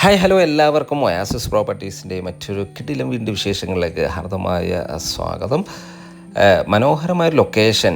Hi hello എല്ലാവർക്കും oasis പ്രോപ്പർട്ടീസിൻ്റെ മറ്റൊരു കിടിലം വീണ്ടും വിശേഷങ്ങളിലേക്ക് ഹാർദമായ സ്വാഗതം. മനോഹരമായ ലൊക്കേഷൻ,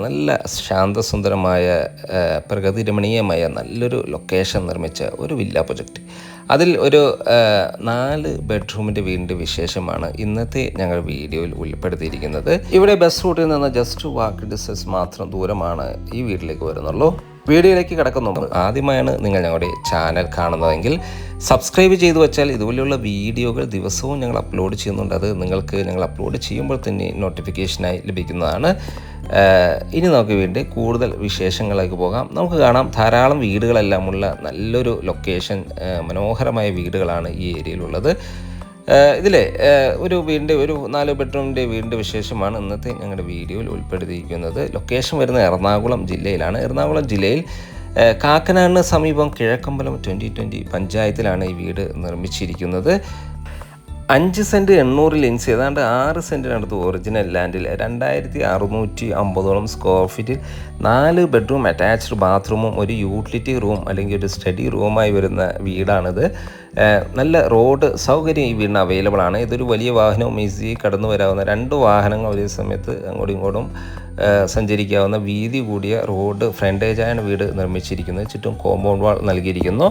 നല്ല ശാന്തസുന്ദരമായ പ്രകൃതിരമണീയമായ നല്ലൊരു ലൊക്കേഷൻ നിർമ്മിച്ച ഒരു വില്ല പ്രൊജക്റ്റ്. അതിൽ ഒരു 4 ബെഡ്റൂമിൻ്റെ വീടിൻ്റെ വിശേഷമാണ് ഇന്നത്തെ ഞങ്ങൾ വീഡിയോയിൽ ഉൾപ്പെടുത്തിയിരിക്കുന്നത്. ഇവിടെ ബസ് റൂട്ടിൽ നിന്ന് ജസ്റ്റ് വാക്ക് ഡിസ്റ്റൻസ് മാത്രം ദൂരമാണ് ഈ വീട്ടിലേക്ക് വരുന്നുള്ളൂ. വീഡിയോയിലേക്ക് കിടക്കുന്നുണ്ട്. ആദ്യമായാണ് നിങ്ങൾ ഞങ്ങളുടെ ചാനൽ കാണുന്നതെങ്കിൽ സബ്സ്ക്രൈബ് ചെയ്തു വെച്ചാൽ ഇതുപോലെയുള്ള വീഡിയോകൾ ദിവസവും ഞങ്ങൾ അപ്ലോഡ് ചെയ്യുന്നുണ്ട്. അത് നിങ്ങൾക്ക് ഞങ്ങൾ അപ്ലോഡ് ചെയ്യുമ്പോൾ തന്നെ നോട്ടിഫിക്കേഷനായി ലഭിക്കുന്നതാണ്. ഇനി നമുക്ക് വേണ്ടി കൂടുതൽ വിശേഷങ്ങളിലേക്ക് പോകാം. നമുക്ക് കാണാം ധാരാളം വീടുകളെല്ലാം ഉള്ള നല്ലൊരു ലൊക്കേഷൻ, മനോഹരമായ വീടുകളാണ് ഈ ഏരിയയിലുള്ളത്. ഇതിലെ ഒരു വീടിൻ്റെ ഒരു 4 ബെഡ്റൂമിൻ്റെ വീടിൻ്റെ വിശേഷമാണ് ഇന്നത്തെ ഞങ്ങളുടെ വീഡിയോയിൽ ഉൾപ്പെടുത്തിയിരിക്കുന്നത്. ലൊക്കേഷൻ വരുന്നത് എറണാകുളം ജില്ലയിലാണ്. എറണാകുളം ജില്ലയിൽ കാക്കനാടിന് സമീപം കിഴക്കമ്പലം 2020 പഞ്ചായത്തിലാണ് ഈ വീട് നിർമ്മിച്ചിരിക്കുന്നത്. 5 സെൻറ്റ് 800 ലെൻസ്, ഏതാണ്ട് 6 സെൻറ്റിനടുത്ത് ഒറിജിനൽ ലാൻഡിൽ 2650 സ്ക്വയർ ഫീറ്റിൽ 4 ബെഡ്റൂം അറ്റാച്ച്ഡ് ബാത്റൂമും ഒരു യൂട്ടിലിറ്റി റൂം അല്ലെങ്കിൽ ഒരു സ്റ്റഡി റൂമായി വരുന്ന വീടാണിത്. നല്ല റോഡ് സൗകര്യം ഈ വീടിന് അവൈലബിൾ ആണ്. ഇതൊരു വലിയ വാഹനവും ഈസി കടന്നു വരാവുന്ന 2 വാഹനങ്ങൾ ഒരേ സമയത്ത് അങ്ങോട്ടും ഇങ്ങോട്ടും സഞ്ചരിക്കാവുന്ന വീതി കൂടിയ റോഡ് ഫ്രണ്ടേജായാണ് വീട് നിർമ്മിച്ചിരിക്കുന്നത്. ചുറ്റും കോമ്പൗണ്ട് വാൾ നൽകിയിരിക്കുന്നു.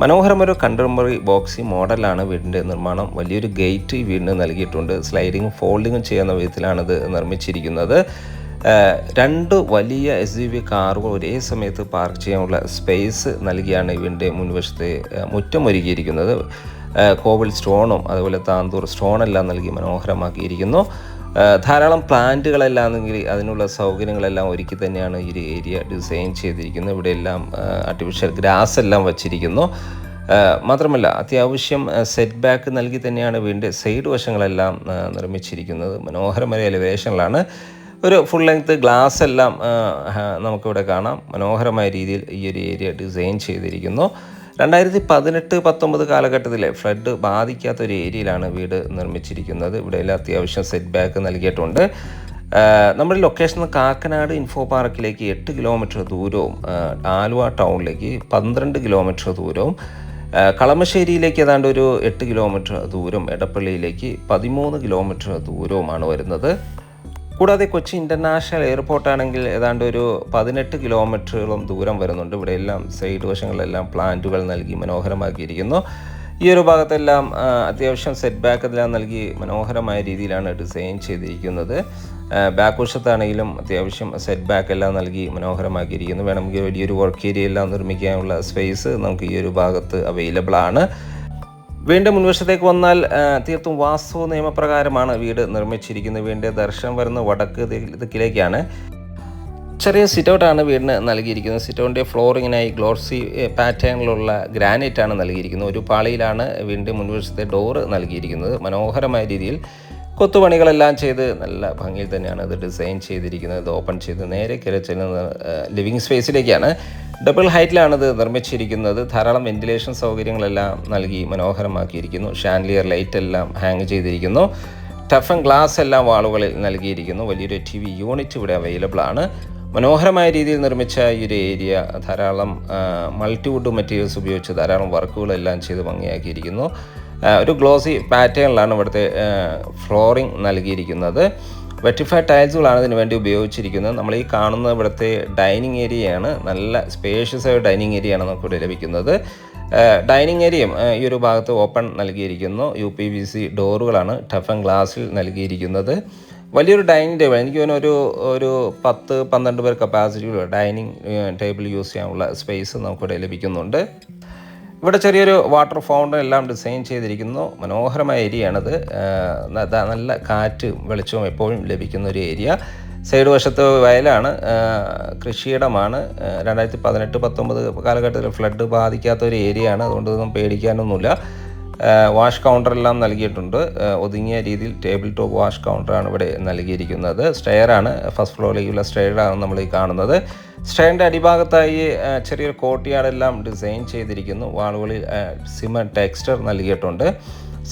മനോഹരമൊരു കണ്ടംപററി ബോക്സി മോഡലാണ് വീടിൻ്റെ നിർമ്മാണം. വലിയൊരു ഗേറ്റ് ഈ വീടിന് നൽകിയിട്ടുണ്ട്. സ്ലൈഡിങ്ങും ഫോൾഡിങ്ങും ചെയ്യുന്ന വിധത്തിലാണിത് നിർമ്മിച്ചിരിക്കുന്നത്. 2 വലിയ SUV കാറുകൾ ഒരേ സമയത്ത് പാർക്ക് ചെയ്യാനുള്ള സ്പേസ് നൽകിയാണ് ഈ വീടിൻ്റെ മുൻവശത്തെ മുറ്റം ഒരുക്കിയിരിക്കുന്നത്. കോബിൾ സ്റ്റോണും അതുപോലെ താന്തൂർ സ്റ്റോണെല്ലാം നൽകി മനോഹരമാക്കിയിരിക്കുന്നു. ധാരാളം പ്ലാന്റുകളെല്ലാം എങ്കിൽ അതിനുള്ള സൗകര്യങ്ങളെല്ലാം ഒരുക്കി തന്നെയാണ് ഈ ഒരു ഏരിയ ഡിസൈൻ ചെയ്തിരിക്കുന്നത്. ഇവിടെയെല്ലാം ആർട്ടിഫിഷ്യൽ ഗ്രാസ് എല്ലാം വച്ചിരിക്കുന്നു. മാത്രമല്ല അത്യാവശ്യം സെറ്റ് ബാക്ക് നൽകി തന്നെയാണ് വീടിൻ്റെ സൈഡ് വശങ്ങളെല്ലാം നിർമ്മിച്ചിരിക്കുന്നത്. മനോഹരമായ എലിവേഷനിലാണ്. ഒരു ഫുൾ ലെങ്ത് ഗ്ലാസ് എല്ലാം നമുക്കിവിടെ കാണാം. മനോഹരമായ രീതിയിൽ ഈ ഒരു ഏരിയ ഡിസൈൻ ചെയ്തിരിക്കുന്നു. 2018-19 കാലഘട്ടത്തിലെ ഫ്ലഡ് ബാധിക്കാത്തൊരു ഏരിയയിലാണ് വീട് നിർമ്മിച്ചിരിക്കുന്നത്. ഇവിടെയെല്ലാം അത്യാവശ്യം സെറ്റ് ബാക്ക് നൽകിയിട്ടുണ്ട്. നമ്മുടെ ലൊക്കേഷൻ കാക്കനാട് ഇൻഫോ പാർക്കിലേക്ക് 8 കിലോമീറ്റർ ദൂരവും ആലുവ ടൗണിലേക്ക് 12 കിലോമീറ്റർ ദൂരവും, കളമശ്ശേരിയിലേക്ക് ഏതാണ്ട് ഒരു 8 കിലോമീറ്റർ ദൂരം, എടപ്പള്ളിയിലേക്ക് 13 കിലോമീറ്റർ ദൂരവുമാണ് വരുന്നത്. കൂടാതെ കൊച്ചി ഇൻ്റർനാഷണൽ എയർപോർട്ടാണെങ്കിൽ ഏതാണ്ട് ഒരു 18 കിലോമീറ്ററോളം ദൂരം വരുന്നുണ്ട്. ഇവിടെയെല്ലാം സൈഡ് വശങ്ങളിലെല്ലാം പ്ലാന്റുകൾ നൽകി മനോഹരമാക്കിയിരിക്കുന്നു. ഈ ഒരു ഭാഗത്തെല്ലാം അത്യാവശ്യം സെറ്റ് ബാക്ക് എല്ലാം നൽകി മനോഹരമായ രീതിയിലാണ് ഡിസൈൻ ചെയ്തിരിക്കുന്നത്. ബാക്ക് വശത്താണെങ്കിലും അത്യാവശ്യം സെറ്റ് ബാക്ക് എല്ലാം നൽകി മനോഹരമാക്കിയിരിക്കുന്നു. വേണമെങ്കിൽ വലിയൊരു വർക്ക് ഏരിയ എല്ലാം നിർമ്മിക്കാനുള്ള സ്പേസ് നമുക്ക് ഈ ഒരു ഭാഗത്ത് അവൈലബിൾ ആണ്. വീടിൻ്റെ മുൻവശത്തേക്ക് വന്നാൽ തീർത്തും വാസ്തു നിയമപ്രകാരമാണ് വീട് നിർമ്മിച്ചിരിക്കുന്നത്. വീടിൻ്റെ ദർശനം വരുന്ന വടക്ക് ദിക്കിലേക്കാണ്. ചെറിയ സിറ്റൗട്ടാണ് വീടിന് നൽകിയിരിക്കുന്നത്. സിറ്റൗട്ടിൻ്റെ ഫ്ലോറിങ്ങിനായി ഗ്ലോസി പാറ്റേണിലുള്ള ഗ്രാനൈറ്റാണ് നൽകിയിരിക്കുന്നത്. ഒരു പാളിയിലാണ് വീടിൻ്റെ മുൻവശത്തെ ഡോറ് നൽകിയിരിക്കുന്നത്. മനോഹരമായ രീതിയിൽ കൊത്തുപണികളെല്ലാം ചെയ്ത് നല്ല ഭംഗിയിൽ തന്നെയാണ് ഇത് ഡിസൈൻ ചെയ്തിരിക്കുന്നത്. ഇത് ഓപ്പൺ ചെയ്ത് നേരെ കയറി ചെല്ലുന്ന ലിവിങ് സ്പേസിലേക്കാണ്. ഡബിൾ ഹൈറ്റിലാണിത് നിർമ്മിച്ചിരിക്കുന്നത്. ധാരാളം വെന്റിലേഷൻ സൗകര്യങ്ങളെല്ലാം നൽകി മനോഹരമാക്കിയിരിക്കുന്നു. ഷാൻലിയർ ലൈറ്റ് എല്ലാം ഹാങ് ചെയ്തിരിക്കുന്നു. ടഫൻ ഗ്ലാസ് എല്ലാം വാളുകളിൽ നൽകിയിരിക്കുന്നു. വലിയൊരു TV യൂണിറ്റ് ഇവിടെ അവൈലബിൾ ആണ്. മനോഹരമായ രീതിയിൽ നിർമ്മിച്ച ഈ ഒരു ഏരിയ ധാരാളം മൾട്ടിവുഡ് മെറ്റീരിയൽസ് ഉപയോഗിച്ച് ധാരാളം വർക്കുകളെല്ലാം ചെയ്ത് ഭംഗിയാക്കിയിരിക്കുന്നു. ഒരു ഗ്ലോസി പാറ്റേണിലാണ് ഇവിടുത്തെ ഫ്ലോറിംഗ് നൽകിയിരിക്കുന്നത്. വെറ്റിഫൈഡ് ടൈൽസുകളാണ് ഇതിനു വേണ്ടി ഉപയോഗിച്ചിരിക്കുന്നത്. നമ്മൾ ഈ കാണുന്ന ഇവിടുത്തെ ഡൈനിങ് ഏരിയയാണ്. നല്ല സ്പേഷ്യസ് ആയ ഡൈനിങ് ഏരിയയാണ് നമുക്കിവിടെ ലഭിക്കുന്നത്. ഡൈനിങ് ഏരിയയും ഈ ഒരു ഭാഗത്ത് ഓപ്പൺ നൽകിയിരിക്കുന്നു. UPVC ഡോറുകളാണ് ടഫൻ ഗ്ലാസ്സിൽ നൽകിയിരിക്കുന്നത്. വലിയൊരു ഡൈനിങ് ടേബിൾ, എനിക്ക് തോന്നുന്നു ഒരു 10-12 പേർ കപ്പാസിറ്റിയുള്ള ഡൈനിങ് ടേബിൾ യൂസ് ചെയ്യാനുള്ള സ്പേസ് നമുക്കിവിടെ ലഭിക്കുന്നുണ്ട്. ഇവിടെ ചെറിയൊരു വാട്ടർ ഫൗണ്ടൻ എല്ലാം ഡിസൈൻ ചെയ്തിരിക്കുന്നു. മനോഹരമായ ഏരിയയാണിത്. നല്ല കാറ്റ് വെളിച്ചവും എപ്പോഴും ലഭിക്കുന്ന ഒരു ഏരിയ. സൈഡ് വശത്ത് വയലാണ്, കൃഷിയിടമാണ്. 2018-19 കാലഘട്ടത്തിൽ ഫ്ലഡ് ബാധിക്കാത്ത ഒരു ഏരിയയാണ്. അതുകൊണ്ടൊന്നും പേടിക്കാനൊന്നുമില്ല. വാഷ് കൗണ്ടറെല്ലാം നൽകിയിട്ടുണ്ട്. ഒതുങ്ങിയ രീതിയിൽ ടേബിൾ ടോപ്പ് വാഷ് കൗണ്ടറാണ് ഇവിടെ നൽകിയിരിക്കുന്നത്. സ്റ്റെയറാണ്, ഫസ്റ്റ് ഫ്ലോറിലേക്കുള്ള സ്റ്റെയറാണ് നമ്മൾ ഈ കാണുന്നത്. സ്റ്റെയറിൻ്റെ അടിഭാഗത്തായി ചെറിയൊരു കോർട്ട്യാർഡെല്ലാം ഡിസൈൻ ചെയ്തിരിക്കുന്നു. വാളുകളിൽ സിമന്റ് ടെക്സ്ചർ നൽകിയിട്ടുണ്ട്.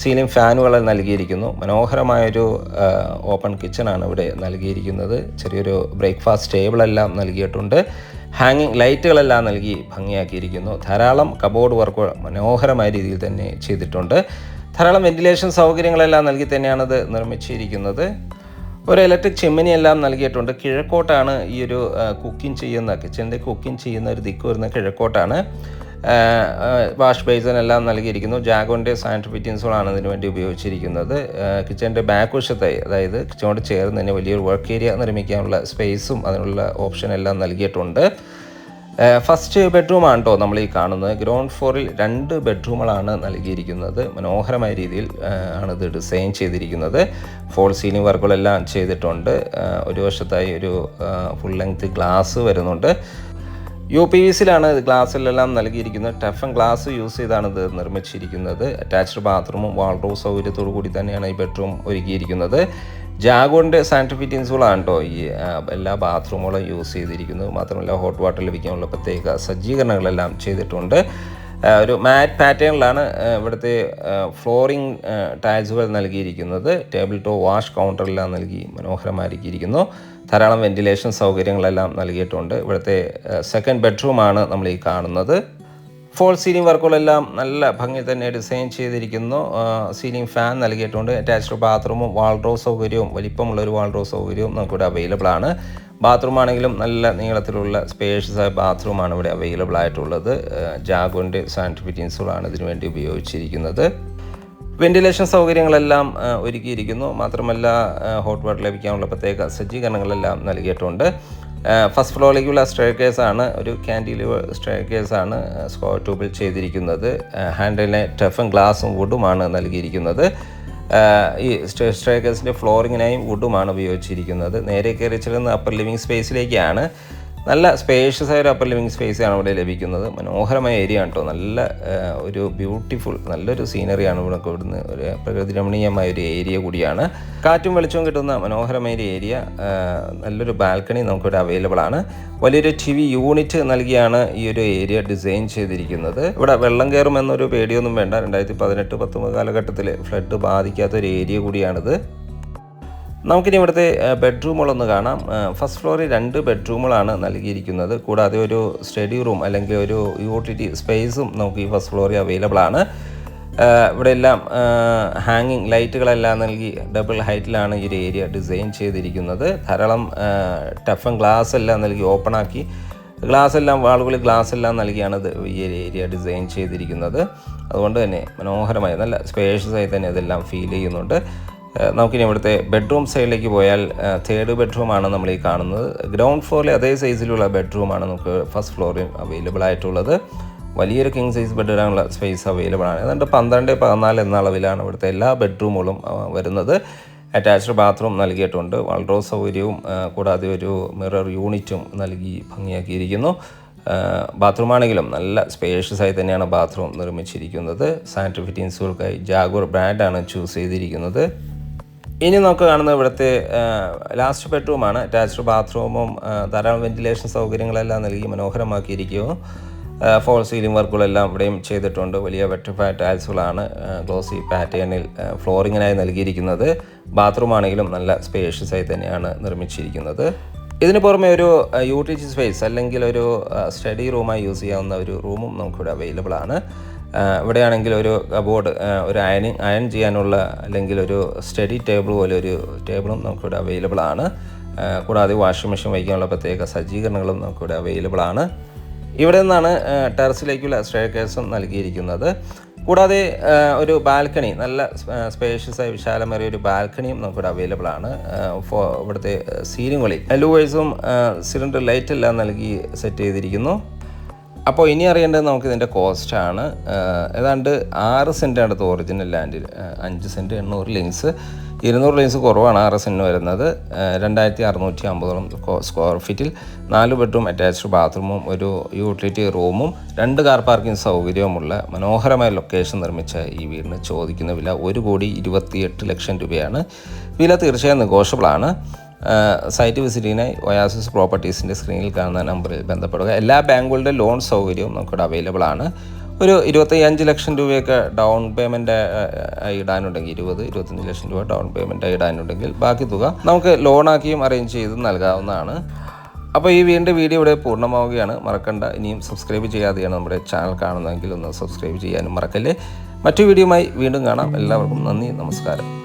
സീലിംഗ് ഫാനുകൾ നൽകിയിരിക്കുന്നു. മനോഹരമായൊരു ഓപ്പൺ കിച്ചണാണ് ഇവിടെ നൽകിയിരിക്കുന്നത്. ചെറിയൊരു ബ്രേക്ക്ഫാസ്റ്റ് ടേബിളെല്ലാം നൽകിയിട്ടുണ്ട്. ഹാങ്ങിങ് ലൈറ്റുകളെല്ലാം നൽകി ഭംഗിയാക്കിയിരിക്കുന്നു. ധാരാളം കബോർഡ് വർക്ക് മനോഹരമായ രീതിയിൽ തന്നെ ചെയ്തിട്ടുണ്ട്. ധാരാളം വെന്റിലേഷൻ സൗകര്യങ്ങളെല്ലാം നൽകി തന്നെയാണത് നിർമ്മിച്ചിരിക്കുന്നത്. ഒരു ഇലക്ട്രിക് ചിമ്മിനി എല്ലാം നൽകിയിട്ടുണ്ട്. കിഴക്കോട്ടാണ് ഈ ഒരു കിച്ചണിൻ്റെ കുക്കിംഗ് ചെയ്യുന്ന ഒരു ദിക്ക് വരുന്ന കിഴക്കോട്ടാണ്. വാഷ് ബേസിൻ എല്ലാം നൽകിയിരിക്കുന്നു. ജാഗോൻ്റെ സാനിറ്ററി ഫിറ്റിങ്സുകളാണ് ഇതിനു വേണ്ടി ഉപയോഗിച്ചിരിക്കുന്നത്. കിച്ചണിൻ്റെ ബാക്ക് വശത്തായി, അതായത് കിച്ചണോട് ചേർന്ന് തന്നെ വലിയൊരു വർക്ക് ഏരിയ നിർമ്മിക്കാനുള്ള സ്പേസും അതിനുള്ള ഓപ്ഷൻ എല്ലാം നൽകിയിട്ടുണ്ട്. ഫസ്റ്റ് ബെഡ്റൂമാണ് കേട്ടോ നമ്മൾ ഈ കാണുന്നത്. ഗ്രൗണ്ട് ഫ്ലോറിൽ 2 ബെഡ്റൂമുകളാണ് നൽകിയിരിക്കുന്നത്. മനോഹരമായ രീതിയിൽ ആണിത് ഡിസൈൻ ചെയ്തിരിക്കുന്നത്. ഫോൾ സീലിംഗ് വർക്കുകളെല്ലാം ചെയ്തിട്ടുണ്ട്. ഒരു വശത്തായി ഒരു ഫുൾ ലെങ്ത് ഗ്ലാസ് വരുന്നുണ്ട്. UPVCയിലാണ് ഗ്ലാസ്സിലെല്ലാം നൽകിയിരിക്കുന്നത്. ടഫൻ ഗ്ലാസ് യൂസ് ചെയ്താണ് ഇത് നിർമ്മിച്ചിരിക്കുന്നത്. അറ്റാച്ച്ഡ് ബാത്റൂമും വാൾഡ്രോബ് സൗകര്യത്തോടു കൂടി തന്നെയാണ് ഈ ബെഡ്റൂം ഒരുക്കിയിരിക്കുന്നത്. ജാഗോറിൻ്റെ സാനിറ്ററി ഫിറ്റിങ്സുകളാണ് കേട്ടോ ഈ എല്ലാ ബാത്റൂമുകളും യൂസ് ചെയ്തിരിക്കുന്നത്. മാത്രമല്ല ഹോട്ട് വാട്ടർ ലഭിക്കാനുള്ള പ്രത്യേക സജ്ജീകരണങ്ങളെല്ലാം ചെയ്തിട്ടുണ്ട്. ഒരു മാറ്റ് പാറ്റേണിലാണ് ഇവിടുത്തെ ഫ്ലോറിംഗ് ടൈൽസുകൾ നൽകിയിരിക്കുന്നത്. ടേബിൾ ടോപ്പ് വാഷ് കൗണ്ടറെല്ലാം നൽകി മനോഹരമാക്കിയിരിക്കുന്നു. ധാരാളം വെന്റിലേഷൻ സൗകര്യങ്ങളെല്ലാം നൽകിയിട്ടുണ്ട്. ഇവിടുത്തെ സെക്കൻഡ് ബെഡ്റൂമാണ് നമ്മൾ ഈ കാണുന്നത്. ഫോൾ സീലിംഗ് വർക്കുകളെല്ലാം നല്ല ഭംഗി തന്നെ ഡിസൈൻ ചെയ്തിരിക്കുന്നു. സീലിംഗ് ഫാൻ നൽകിയിട്ടുണ്ട്. അറ്റാച്ച്ഡ് ബാത്റൂമും വാൾഡ്രോബ് സൗകര്യവും വലിപ്പമുള്ളൊരു വാൾഡ്രോബ് സൗകര്യവും നമുക്കിവിടെ അവൈലബിൾ ആണ്. ബാത്റൂം ആണെങ്കിലും നല്ല നീളത്തിലുള്ള സ്പേഷ്യസ് ആയ ബാത്റൂമാണ് ഇവിടെ അവൈലബിൾ ആയിട്ടുള്ളത്. ജാഗോറിൻ്റെ സാനിറ്ററി ഫിറ്റിങ്സുകളാണ് ഇതിനു വേണ്ടി ഉപയോഗിച്ചിരിക്കുന്നത്. വെന്റിലേഷൻ സൗകര്യങ്ങളെല്ലാം ഒരുക്കിയിരിക്കുന്നു. മാത്രമല്ല ഹോട്ട് വാട്ടർ ലഭിക്കാനുള്ള പ്രത്യേക സജ്ജീകരണങ്ങളെല്ലാം നൽകിയിട്ടുണ്ട്. ഫസ്റ്റ് ഫ്ലോറിലേക്കുള്ള സ്റ്റെയർ കേസാണ്. ഒരു ക്യാൻഡിലിവർ സ്റ്റെയർ കേസാണ് സ്ക്വയർ ട്യൂബിൽ ചെയ്തിരിക്കുന്നത്. ഹാൻഡിലിനെ ടഫൻ ഗ്ലാസും വുഡുമാണ് നൽകിയിരിക്കുന്നത്. ഈ സ്റ്റെയർ കേസിൻ്റെ ഫ്ലോറിങ്ങിനായും വുഡുമാണ് ഉപയോഗിച്ചിരിക്കുന്നത്. നേരെ കയറി ചെല്ലുന്ന അപ്പർ ലിവിങ് സ്പേസിലേക്കാണ്. നല്ല സ്പേഷ്യസ് ആയ ഒരു അപ്പർ ലിവിങ് സ്പേസാണ് ഇവിടെ ലഭിക്കുന്നത്. മനോഹരമായ ഏരിയ ആണ് കേട്ടോ. നല്ല ഒരു ബ്യൂട്ടിഫുൾ നല്ലൊരു സീനറിയാണ് ഇവിടെ. ഇവിടുന്ന് ഒരു പ്രകൃതി രമണീയമായ ഒരു ഏരിയ കൂടിയാണ്. കാറ്റും വെളിച്ചവും കിട്ടുന്ന മനോഹരമായ ഒരു ഏരിയ. നല്ലൊരു ബാൽക്കണി നമുക്കിവിടെ അവൈലബിൾ ആണ്. വലിയൊരു TV യൂണിറ്റ് നൽകിയാണ് ഈ ഒരു ഏരിയ ഡിസൈൻ ചെയ്തിരിക്കുന്നത്. ഇവിടെ വെള്ളം കയറുമെന്നൊരു പേടിയൊന്നും വേണ്ട. 2018-19 കാലഘട്ടത്തിൽ ഫ്ലഡ് ബാധിക്കാത്തൊരു ഏരിയ കൂടിയാണിത്. നമുക്കിനി ഇവിടുത്തെ ബെഡ്റൂമുകളൊന്ന് കാണാം. ഫസ്റ്റ് ഫ്ലോറിൽ 2 ബെഡ്റൂമുകളാണ് നൽകിയിരിക്കുന്നത്. കൂടാതെ ഒരു സ്റ്റഡി റൂം അല്ലെങ്കിൽ ഒരു യൂട്ടിലിറ്റി സ്പേസും നമുക്ക് ഈ ഫസ്റ്റ് ഫ്ലോറിൽ അവൈലബിൾ ആണ്. ഇവിടെ എല്ലാം ഹാങ്ങിങ് ലൈറ്റുകളെല്ലാം നൽകി ഡബിൾ ഹൈറ്റിലാണ് ഈ ഒരു ഏരിയ ഡിസൈൻ ചെയ്തിരിക്കുന്നത്. ധാരാളം ടഫൻ ഗ്ലാസ് എല്ലാം നൽകി ഓപ്പണാക്കി വാളുകളിൽ ഗ്ലാസ് എല്ലാം നൽകിയാണ് ഇത് ഈ ഏരിയ ഡിസൈൻ ചെയ്തിരിക്കുന്നത്. അതുകൊണ്ട് തന്നെ മനോഹരമായി നല്ല സ്പേഷ്യസ് ആയി തന്നെ ഇതെല്ലാം ഫീൽ ചെയ്യുന്നുണ്ട്. നമുക്കിനി ഇവിടുത്തെ ബെഡ്റൂം സൈഡിലേക്ക് പോയാൽ 3rd ബെഡ്റൂമാണ് നമ്മൾ ഈ കാണുന്നത്. ഗ്രൗണ്ട് ഫ്ലോറിലെ അതേ സൈസിലുള്ള ബെഡ്റൂമാണ് നമുക്ക് ഫസ്റ്റ് ഫ്ലോറിൽ അവൈലബിൾ ആയിട്ടുള്ളത്. വലിയൊരു കിങ് സൈസ് ബെഡ് ഇടാനുള്ള സ്പേസ് അവൈലബിൾ ആണ്. ഏതാണ്ട് 12x14 എന്ന അളവിലാണ് ഇവിടുത്തെ എല്ലാ ബെഡ്റൂമുകളും വരുന്നത്. അറ്റാച്ച്ഡ് ബാത്റൂം നൽകിയിട്ടുണ്ട്. വാൾഡ്രോബ് സൗകര്യവും കൂടാതെ ഒരു മിറർ യൂണിറ്റും നൽകി ഭംഗിയാക്കിയിരിക്കുന്നു. ബാത്റൂം ആണെങ്കിലും നല്ല സ്പേഷ്യസ് ആയി തന്നെയാണ് ബാത്റൂം നിർമ്മിച്ചിരിക്കുന്നത്. സാനിറ്ററി ഫിറ്റിങ്സുകൾക്കായി ജാഗോർ ബ്രാൻഡാണ് ചൂസ് ചെയ്തിരിക്കുന്നത്. ഇനി നമുക്ക് കാണുന്നത് ഇവിടുത്തെ ലാസ്റ്റ് ബെഡ്റൂമാണ്. അറ്റാച്ച്ഡ് ബാത്റൂമും ധാരാളം വെന്റിലേഷൻ സൗകര്യങ്ങളെല്ലാം നൽകി മനോഹരമാക്കിയിരിക്കുന്നു. ഫോൾ സീലിംഗ് വർക്കുകളെല്ലാം ഇവിടെയും ചെയ്തിട്ടുണ്ട്. വലിയ വെട്രിഫൈഡ് ടൈൽസുകളാണ് ഗ്ലോസി പാറ്റേണിൽ ഫ്ലോറിങ്ങിനായി നൽകിയിരിക്കുന്നത്. ബാത്റൂം ആണെങ്കിലും നല്ല സ്പേഷ്യസ് ആയി തന്നെയാണ് നിർമ്മിച്ചിരിക്കുന്നത്. ഇതിന് പുറമെ ഒരു യൂട്ടിലിറ്റി സ്പേസ് അല്ലെങ്കിൽ ഒരു സ്റ്റഡി റൂമായി യൂസ് ചെയ്യാവുന്ന ഒരു റൂമും നമുക്കിവിടെ അവൈലബിൾ ആണ്. ഇവിടെയാണെങ്കിൽ ഒരു കബോർഡ്, ഒരു അയൺ ചെയ്യാനുള്ള അല്ലെങ്കിൽ ഒരു സ്റ്റഡി ടേബിൾ പോലെ ഒരു ടേബിളും നമുക്കിവിടെ അവൈലബിൾ ആണ്. കൂടാതെ വാഷിംഗ് മെഷീൻ വയ്ക്കാനുള്ള പ്രത്യേക സജ്ജീകരണങ്ങളും നമുക്കിവിടെ അവൈലബിൾ ആണ്. ഇവിടെ നിന്നാണ് ടെറസിലേക്കുള്ള സ്റ്റെയർ കേസും നൽകിയിരിക്കുന്നത്. കൂടാതെ ഒരു ബാൽക്കണി, നല്ല സ്പേഷ്യസ് ആയി വിശാലമേറിയ ഒരു ബാൽക്കണിയും നമുക്കിവിടെ അവൈലബിൾ ആണ്. ഇവിടുത്തെ സീലിംഗുകളിൽ ലൂവേഴ്സും സിലിണ്ടർ ലൈറ്റ് എല്ലാം നൽകി സെറ്റ് ചെയ്തിരിക്കുന്നു. അപ്പോൾ ഇനി അറിയേണ്ടത് നമുക്ക് ഇതിൻ്റെ കോസ്റ്റാണ്. ഏതാണ്ട് 6 സെൻറ്റ് അടുത്ത് ഒറിജിനൽ ലാൻഡിൽ 5 സെൻറ്റ് 800 ലിങ്സ് 200 ലിങ്സ് കുറവാണ് 6 സെൻറ്റ് വരുന്നത്. 2650 സ്ക്വയർ ഫീറ്റിൽ 4 ബെഡ്റൂം അറ്റാച്ച്ഡ് ബാത്റൂമും ഒരു യൂട്ടിലിറ്റി റൂമും 2 കാർ പാർക്കിംഗ് സൗകര്യവുമുള്ള മനോഹരമായ ലൊക്കേഷൻ നിർമ്മിച്ച ഈ വീടിന് ചോദിക്കുന്ന വില 1,28,00,000 രൂപയാണ്. വില തീർച്ചയായും നെഗോഷ്യബിളാണ്. സൈറ്റ് വിസിറ്റിനായി ഒയാസിസ് പ്രോപ്പർട്ടീസിൻ്റെ സ്ക്രീനിൽ കാണുന്ന നമ്പറിൽ ബന്ധപ്പെടുക. എല്ലാ ബാങ്കുകളുടെ ലോൺ സൗകര്യവും നമുക്കിവിടെ അവൈലബിൾ ആണ്. ഒരു 25 ലക്ഷം രൂപയൊക്കെ ഡൗൺ പേയ്മെൻറ്റ് ആയി ഇടാനുണ്ടെങ്കിൽ 20-25 ലക്ഷം രൂപ ഡൗൺ പേയ്മെൻറ്റ് ആയി ഇടാനുണ്ടെങ്കിൽ ബാക്കി തുക നമുക്ക് ലോണാക്കിയും അറേഞ്ച് ചെയ്ത് നൽകാവുന്നതാണ്. അപ്പോൾ ഈ വീഡിയോ ഇവിടെ പൂർണ്ണമാവുകയാണ്. മറക്കണ്ട, ഇനിയും സബ്സ്ക്രൈബ് ചെയ്യാതെയാണ് നമ്മുടെ ചാനൽ കാണുന്നതെങ്കിൽ ഒന്ന് സബ്സ്ക്രൈബ് ചെയ്യാനും മറക്കല്ലേ. മറ്റു വീഡിയോയുമായി വീണ്ടും കാണാം. എല്ലാവർക്കും നന്ദി, നമസ്കാരം.